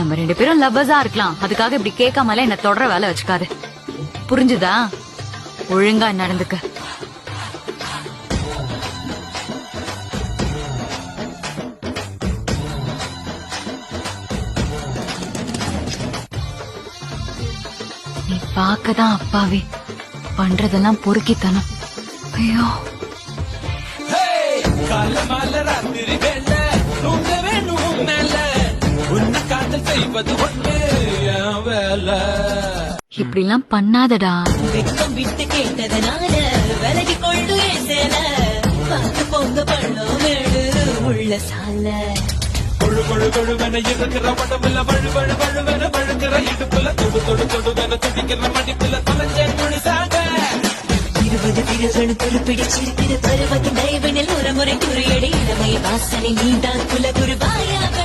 நம்ம 2 பேரும் லவ்வர்ஸா இருக்கலாம், அதுக்காக இப்படி கேட்காமல என்ன தொடர வேலை வச்சுக்காது. புரிஞ்சுதா? ஒழுங்கா நடந்துக்க. நீ பாக்கதான் அப்பாவே, பண்றதெல்லாம் பொறுக்கித்தனம். ஐயோ, காலமால ராத்திரி வேல தூங்க வேணும் மேல உன்னை காதல் செய்வது ஒண்ணு என் வேலை. இப்படிலாம் பண்ணாதடா. வெக்கம் விட்டு கேட்டதனால விலகி கொண்டு ஏசல பார்த்து பொங்க பள்ளம் வேடு உள்ள சால கொழு கொழு கொழுவென இருக்கிற உடம்புல வழு வழு வழுவென வழுக்கிற இடுப்புல தொடு தொடு தொடுவென துடிக்கிற மடிப்புல தொலைஞ்ச முழுசாக 20 விரல்கள் துருப்பிடிச்சிருக்கிற பருவத்தின் டைவனில் ஒரு முறை குறியடி இளமை வாசனை நீதான் குல குருவாயாக